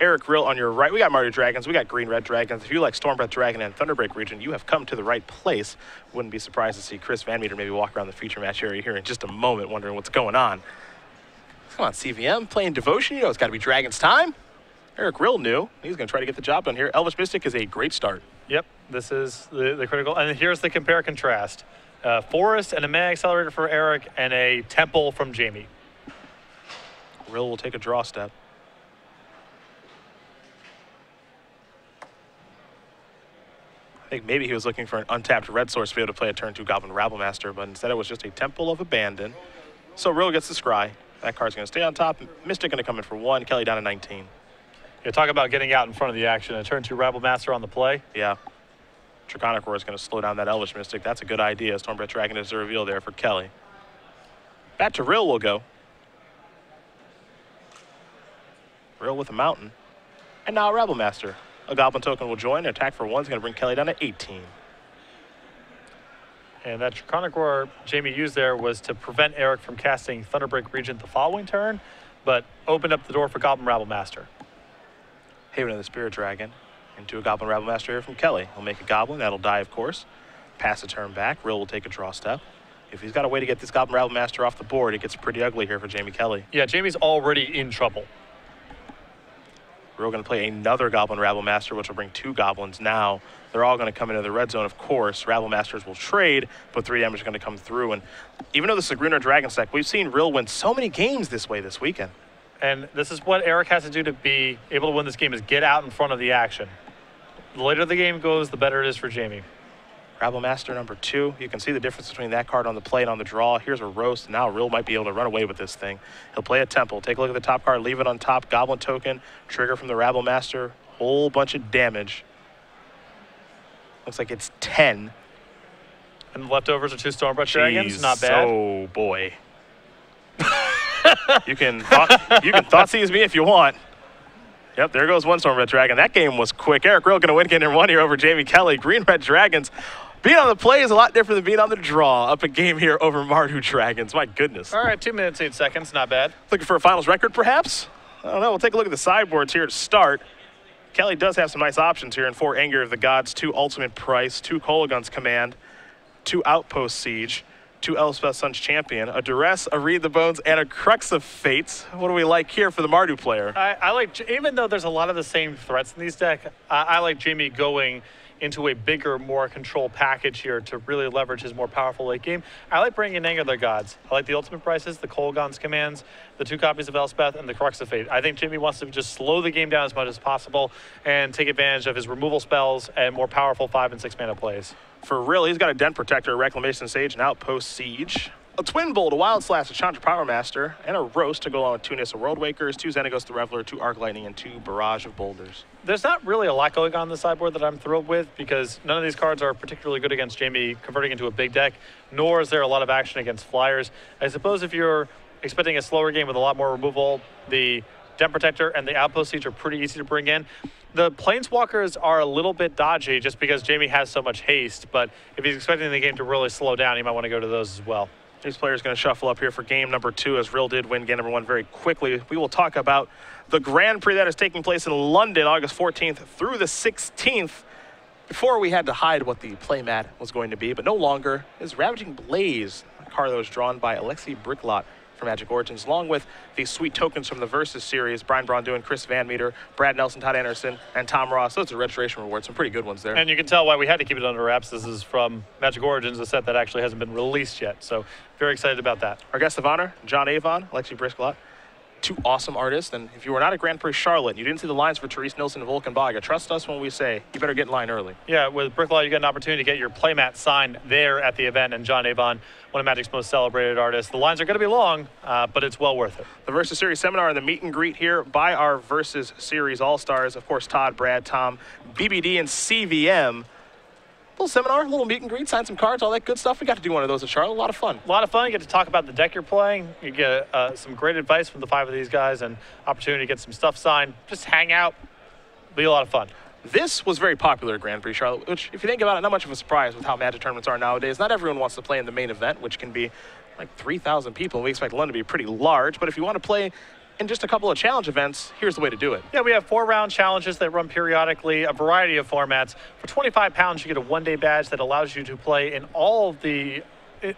Eric Rill on your right. We got Mardu Dragons. We got Green Red Dragons. If you like Stormbreath Dragon and Thunderbreak region, you have come to the right place. Wouldn't be surprised to see Chris Van Meter maybe walk around the feature match area here in just a moment, wondering what's going on. Come on, CVM, playing Devotion. You know it's got to be Dragons time. Eric Rill knew. He's going to try to get the job done here. Elvish Mystic is a great start. Yep, this is the critical. And here's the compare-contrast. Forest and a Mana Accelerator for Eric and a Temple from Jamie. Rill will take a draw step. I think maybe he was looking for an untapped red source to be able to play a turn 2 Goblin Rabblemaster, but instead it was just a Temple of Abandon. So Rill gets the scry. That card's going to stay on top. Mystic going to come in for 1. Kelly down to 19. Yeah, talk about getting out in front of the action. A turn 2 Rabblemaster on the play. Yeah. Draconic Roar is going to slow down that Elvish Mystic. That's a good idea. Stormbreath Dragon is a reveal there for Kelly. Back to Rill will go. Rill with a Mountain. And now a Rabblemaster. A Goblin token will join. Attack for 1 is going to bring Kelly down to 18. And that Draconic Roar Jamie used there was to prevent Eric from casting Thunderbreak Regent the following turn, but opened up the door for Goblin Rabblemaster. Haven of the Spirit Dragon into a Goblin Rabblemaster here from Kelly. He'll make a Goblin. That'll die, of course. Pass a turn back. Rill will take a draw step. If he's got a way to get this Goblin Rabblemaster off the board, it gets pretty ugly here for Jamie Kelly. Yeah, Jamie's already in trouble. Rill going to play another Goblin Rabblemaster, which will bring 2 Goblins now. They're all going to come into the red zone, of course. Rabblmasters will trade, but 3 damage is going to come through. And even though this is a Green or Dragon stack, we've seen Rill win so many games this way this weekend. And this is what Eric has to do to be able to win this game, is get out in front of the action. The later the game goes, the better it is for Jamie. Rabblemaster number 2. You can see the difference between that card on the play and on the draw. Here's a roast. Now Rill might be able to run away with this thing. He'll play a Temple. Take a look at the top card. Leave it on top. Goblin token. Trigger from the Rabblemaster. Whole bunch of damage. Looks like it's 10. And the leftovers are 2 Stormbreath Dragons. Not bad. Oh, boy. You can thought seize me if you want. Yep, there goes 1 Stormbreath Dragon. That game was quick. Eric Rill going to win game 1 here over Jamie Kelly. Green Red Dragons. Being on the play is a lot different than being on the draw. Up a game here over Mardu Dragons. My goodness. All right, 2 minutes, 8 seconds. Not bad. Looking for a finals record, perhaps? I don't know. We'll take a look at the sideboards here to start. Kelly does have some nice options here in 4 Anger of the Gods, 2 Ultimate Price, 2 Kolagun's Command, 2 Outpost Siege, 2 Elspeth Sun's Champion, a Duress, a Read the Bones, and a Crux of Fates. What do we like here for the Mardu player? I like, even though there's a lot of the same threats in these decks, I like Jamie going into a bigger, more control package here to really leverage his more powerful late game. I like bringing in Anger of the Gods. I like the Ultimate Prices, the Kolagun's Commands, the 2 copies of Elspeth, and the Crux of Fate. I think Jamie wants to just slow the game down as much as possible and take advantage of his removal spells and more powerful 5 and 6 mana plays. For Rill, he's got a Den Protector, a Reclamation Sage, an Outpost Siege, a Twin Bolt, a Wild Slash, a Chandra Power Master, and a Roast to go along with 2 Nissa World Wakers, 2 Xenagos the Reveler, 2 Arc Lightning, and 2 Barrage of Boulders. There's not really a lot going on the sideboard that I'm thrilled with because none of these cards are particularly good against Jamie converting into a big deck, nor is there a lot of action against Flyers. I suppose if you're expecting a slower game with a lot more removal, the Den Protector and the Outpost Siege are pretty easy to bring in. The Planeswalkers are a little bit dodgy just because Jamie has so much haste, but if he's expecting the game to really slow down, he might want to go to those as well. These players going to shuffle up here for game number 2 as Rill did win game number 1 very quickly. We will talk about the Grand Prix that is taking place in London August 14th through the 16th. Before we had to hide what the playmat was going to be, but no longer is Ravaging Blaze, a card that was drawn by Alexi Bricklot from Magic Origins, along with these sweet tokens from the Versus series, Brian Braun, Chris Van Meter, Brad Nelson, Todd Anderson, and Tom Ross. Those are registration rewards, some pretty good ones there. And you can tell why we had to keep it under wraps. This is from Magic Origins, a set that actually hasn't been released yet. So very excited about that. Our guest of honor, John Avon, Alexi Bricklot. 2 awesome artists, and if you were not at Grand Prix Charlotte, you didn't see the lines for Therese Nilsson and Volkan Baga, trust us when we say you better get in line early. Yeah, with Bricklaw, you get an opportunity to get your playmat signed there at the event, and John Avon, one of Magic's most celebrated artists. The lines are going to be long, but it's well worth it. The Versus Series seminar and the meet and greet here by our Versus Series All-Stars, of course, Todd, Brad, Tom, BBD, and CVM. Little seminar, little meet and greet, sign some cards, all that good stuff. We got to do one of those at Charlotte. A lot of fun. A lot of fun. You get to talk about the deck you're playing. You get some great advice from the 5 of these guys and opportunity to get some stuff signed. Just hang out. Be a lot of fun. This was very popular at Grand Prix Charlotte, which, if you think about it, not much of a surprise with how Magic tournaments are nowadays. Not everyone wants to play in the main event, which can be like 3,000 people, and we expect London to be pretty large. But if you want to play and just a couple of challenge events, here's the way to do it. Yeah, we have 4-round challenges that run periodically, a variety of formats. For 25 pounds, you get a one-day badge that allows you to play in all of the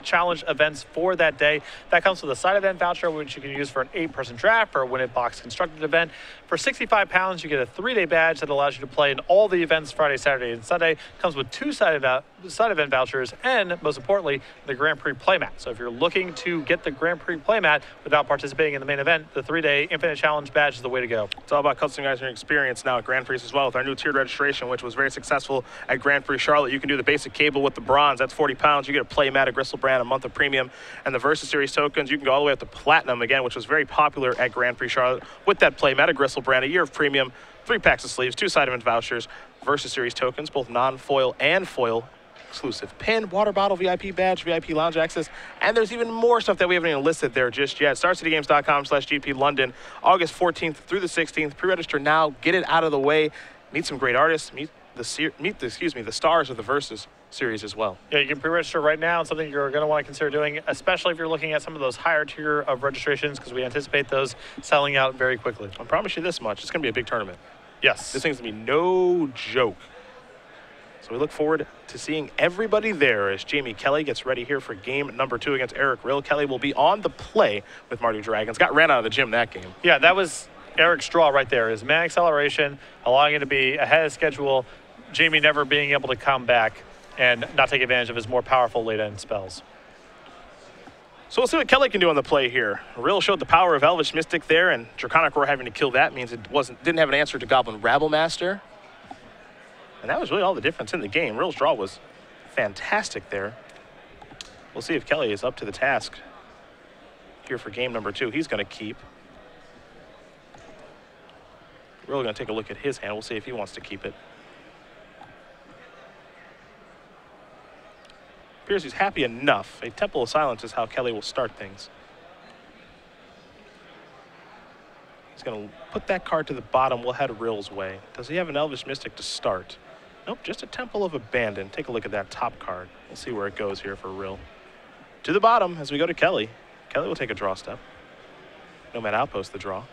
challenge events for that day. That comes with a side event voucher, which you can use for an 8-person draft or a win-it box constructed event. For 65 pounds, you get a 3-day badge that allows you to play in all the events Friday, Saturday, and Sunday. Comes with 2 side event vouchers, and most importantly, the Grand Prix playmat. So if you're looking to get the Grand Prix playmat without participating in the main event, the 3-day Infinite Challenge badge is the way to go. It's all about customizing your experience now at Grand Prix as well with our new tiered registration, which was very successful at Grand Prix Charlotte. You can do the basic cable with the bronze. That's 40 pounds. You get a playmat, a Gristle brand, a month of premium, and the Versus Series tokens. You can go all the way up to platinum again, which was very popular at Grand Prix Charlotte with that playmat, a Gristle brand, a year of premium, 3 packs of sleeves, 2 side event vouchers, Versus Series tokens, both non-foil and foil, exclusive pin, water bottle, VIP badge, VIP lounge access, and there's even more stuff that we haven't even listed there just yet. StarCityGames.com/GP London, August 14th through the 16th. Pre-register now, get it out of the way, meet some great artists, meet the stars of the Versus Series as well. Yeah, you can pre-register right now. It's something you're going to want to consider doing, especially if you're looking at some of those higher tier of registrations, because we anticipate those selling out very quickly. I promise you this much, it's going to be a big tournament. Yes. This thing's going to be no joke. So we look forward to seeing everybody there as Jamie Kelly gets ready here for game number 2 against Eric Rill. Kelly will be on the play with Mardu Dragons. Got ran out of the gym that game. Yeah, that was Eric's draw right there. His man acceleration, allowing him to be ahead of schedule. Jamie never being able to come back and not take advantage of his more powerful late-end spells. So we'll see what Kelly can do on the play here. Rill showed the power of Elvish Mystic there, and Draconic Roar having to kill that means it didn't have an answer to Goblin Rabblemaster. And that was really all the difference in the game. Rill's draw was fantastic there. We'll see if Kelly is up to the task here for game number 2. He's going to keep. Rill going to take a look at his hand. We'll see if he wants to keep it. Appears he's happy enough. A Temple of Silence is how Kelly will start things. He's going to put that card to the bottom. We'll head Rill's way. Does he have an Elvish Mystic to start? Nope, just a Temple of Abandon. Take a look at that top card. We'll see where it goes here for Rill. To the bottom as we go to Kelly. Kelly will take a draw step. Nomad Outpost the draw.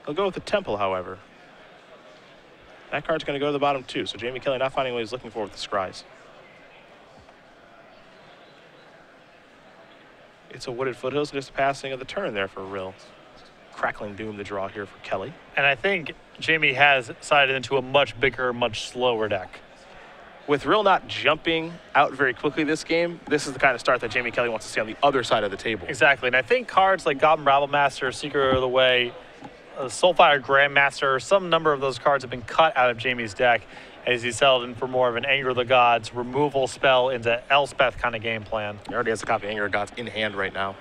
He'll go with the Temple, however. That card's going to go to the bottom too, so Jamie Kelly not finding what he's looking for with the Scries. It's a Wooded Foothills, and just a passing of the turn there for Rill. Crackling Doom the draw here for Kelly. And I think Jamie has sided into a much bigger, much slower deck. With Rill not jumping out very quickly this game, this is the kind of start that Jamie Kelly wants to see on the other side of the table. Exactly, and I think cards like Goblin Rabblemaster, Secret of the Way, Soulfire Grandmaster, some number of those cards have been cut out of Jamie's deck as he's settled in for more of an Anger of the Gods removal spell into Elspeth kind of game plan. He already has a copy of Anger of the Gods in hand right now.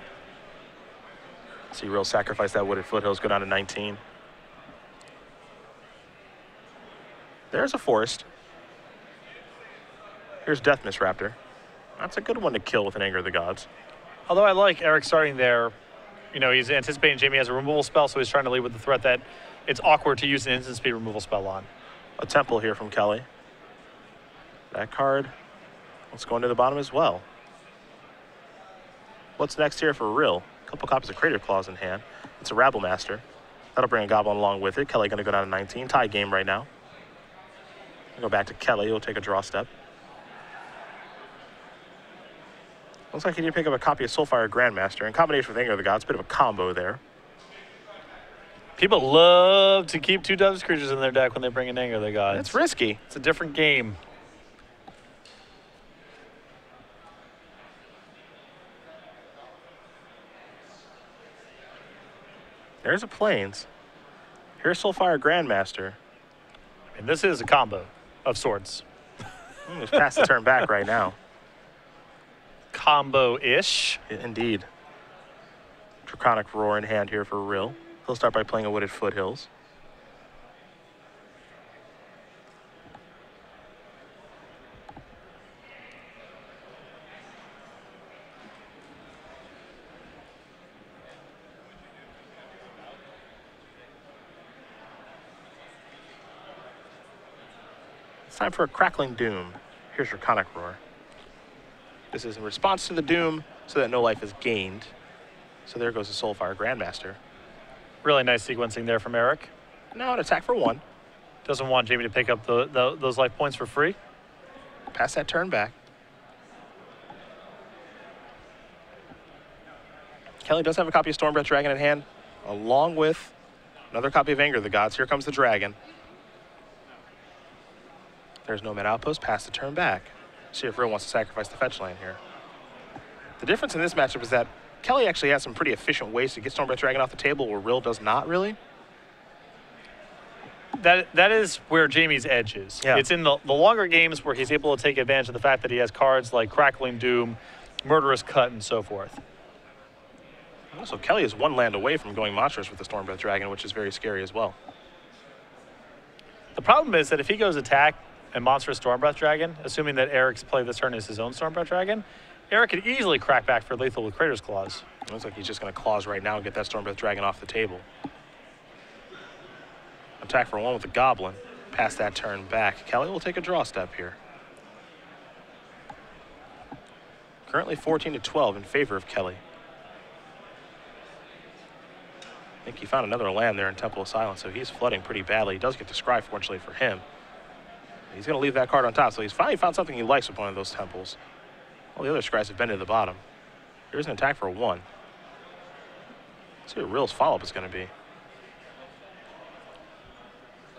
See Rill sacrifice that Wooded Foothills, go down to 19. There's a Forest. Here's Death Mist Raptor. That's a good one to kill with an Anger of the Gods. Although I like Eric starting there, you know, he's anticipating Jamie has a removal spell, so he's trying to lead with the threat that it's awkward to use an instant speed removal spell on. A Temple here from Kelly. That card, let's go into the bottom as well. What's next here for Rill? A couple copies of Crater Claws in hand. It's a Rabblemaster. That'll bring a Goblin along with it. Kelly gonna go down to 19. Tie game right now. Go back to Kelly. He'll take a draw step. Looks like he did pick up a copy of Soulfire Grandmaster in combination with Anger of the Gods. Bit of a combo there. People love to keep 2 Doves creatures in their deck when they bring in Anger of the Gods. It's risky. It's a different game. There's a Plains. Here's Soulfire Grandmaster. And this is a combo of sorts. Just pass the turn back right now. Combo-ish. Indeed. Draconic Roar in hand here for Rill. He'll start by playing a Wooded Foothills. It's time for a Crackling Doom. Here's Draconic Roar. This is in response to the Doom so that no life is gained. So there goes the Soulfire Grandmaster. Really nice sequencing there from Eric. Now an attack for 1. Doesn't want Jamie to pick up those life points for free. Pass that turn back. Kelly does have a copy of Stormbreath Dragon in hand, along with another copy of Anger of the Gods. Here comes the Dragon. There's no mid outpost. Pass the turn back. See if Rill wants to sacrifice the fetch land here. The difference in this matchup is that Kelly actually has some pretty efficient ways to get Stormbreath Dragon off the table, where Rill does not really. That is where Jamie's edge is. Yeah. It's in the longer games where he's able to take advantage of the fact that he has cards like Crackling Doom, Murderous Cut, and so forth. Also, Kelly is 1 land away from going monstrous with the Stormbreath Dragon, which is very scary as well. The problem is that if he goes attack and monstrous Stormbreath Dragon, assuming that Eric's play this turn is his own Stormbreath Dragon, Eric could easily crack back for lethal with Crater's Claws. Looks like he's just going to claws right now and get that Stormbreath Dragon off the table. Attack for 1 with the Goblin. Pass that turn back. Kelly will take a draw step here. Currently 14-12 in favor of Kelly. I think he found another land there in Temple of Silence, so he's flooding pretty badly. He does get to scry, fortunately for him. He's going to leave that card on top, so he's finally found something he likes with one of those temples. All the other scries have been to the bottom. Here's an attack for 1. Let's see what Rill's follow-up is going to be.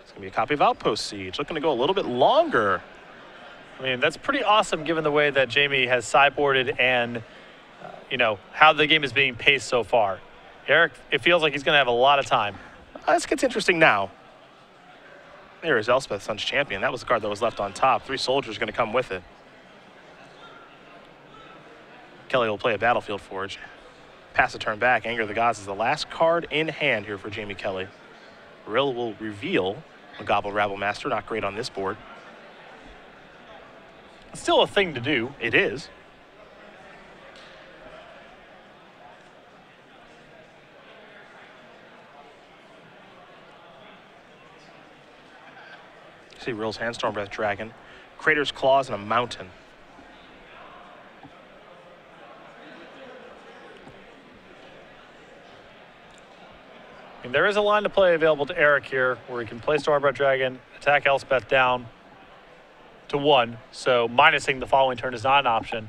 It's going to be a copy of Outpost Siege. Looking to go a little bit longer. I mean, that's pretty awesome given the way that Jamie has sideboarded and, you know, how the game is being paced so far. Eric, it feels like he's going to have a lot of time. This gets interesting now. There is Elspeth, Sun's Champion. That was the card that was left on top. 3 soldiers going to come with it. Kelly will play a Battlefield Forge. Pass a turn back. Anger of the Gods is the last card in hand here for Jamie Kelly. Rill will reveal a Gobble Rabble Master. Not great on this board. It's still a thing to do. It is. See Rill's hand, Stormbreath Dragon, Crater's Claws, and a Mountain. And there is a line to play available to Eric here where he can play Stormbreath Dragon, attack Elspeth down to 1, so minusing the following turn is not an option.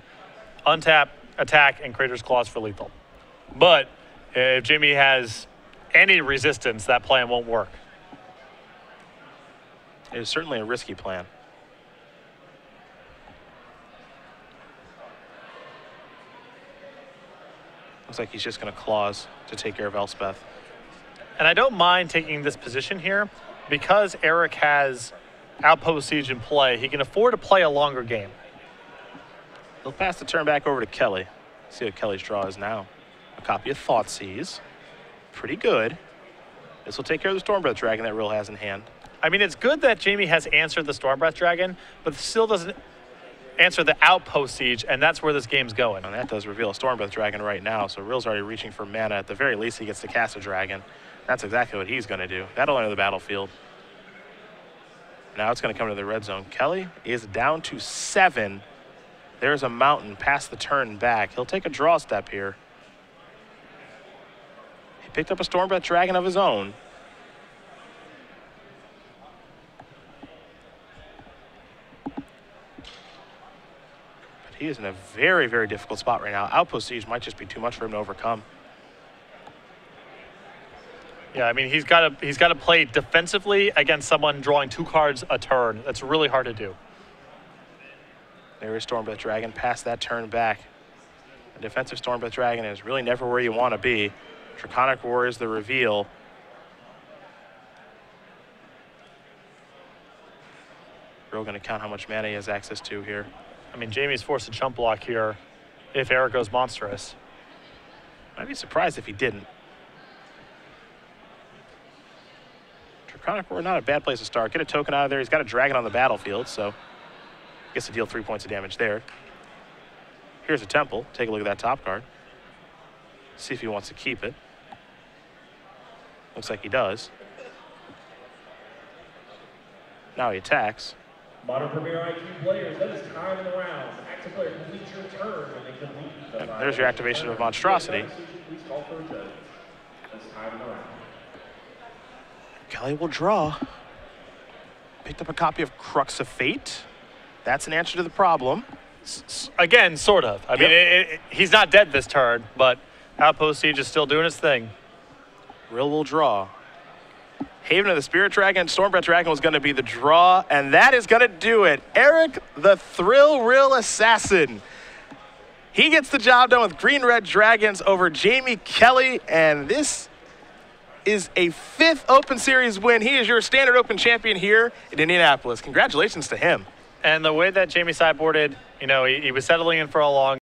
Untap, attack, and Crater's Claws for lethal. But if Jamie has any resistance, that plan won't work. It is certainly a risky plan. Looks like he's just going to claws to take care of Elspeth. And I don't mind taking this position here because Eric has Outpost Siege in play. He can afford to play a longer game. He'll pass the turn back over to Kelly. See what Kelly's draw is now. A copy of Thoughtseize. Pretty good. This will take care of the Stormbreath Dragon that Rill has in hand. I mean, it's good that Jamie has answered the Stormbreath Dragon, but still doesn't answer the Outpost Siege, and that's where this game's going. And that does reveal a Stormbreath Dragon right now, so Rill's already reaching for mana. At the very least, he gets to cast a dragon. That's exactly what he's going to do. That'll enter the battlefield. Now it's going to come to the red zone. Kelly is down to 7. There's a Mountain past the turn back. He'll take a draw step here. He picked up a Stormbreath Dragon of his own. He is in a very, very difficult spot right now. Outpost Siege might just be too much for him to overcome. Yeah, I mean, he's got to play defensively against someone drawing 2 cards a turn. That's really hard to do. There is Stormbreath Dragon past that turn back. A defensive Stormbreath Dragon is really never where you want to be. Draconic Roar is the reveal. We're going to count how much mana he has access to here. I mean, Jamie's forced to chump block here if Eric goes monstrous. I'd be surprised if he didn't. Draconic Roar, not a bad place to start. Get a token out of there. He's got a dragon on the battlefield, so gets to deal 3 points of damage there. Here's a Temple. Take a look at that top card. See if he wants to keep it. Looks like he does. Now he attacks. Modern Premier IQ players, that is time in the round. Active player completes your turn when they complete the There's your activation of Monstrosity. Please call for a judge. That's time in the round. Kelly will draw. Picked up a copy of Crux of Fate. That's an answer to the problem. Again, sort of. I mean, he's not dead this turn, but Outpost Siege is still doing his thing. Rill will draw. Haven of the Spirit Dragon, Stormbreath Dragon was going to be the draw, and that is going to do it. Eric the Thrill Rill Assassin. He gets the job done with Green-Red Dragons over Jamie Kelly, and this is a 5th Open Series win. He is your standard Open champion here in Indianapolis. Congratulations to him. And the way that Jamie sideboarded, you know, he was settling in for a long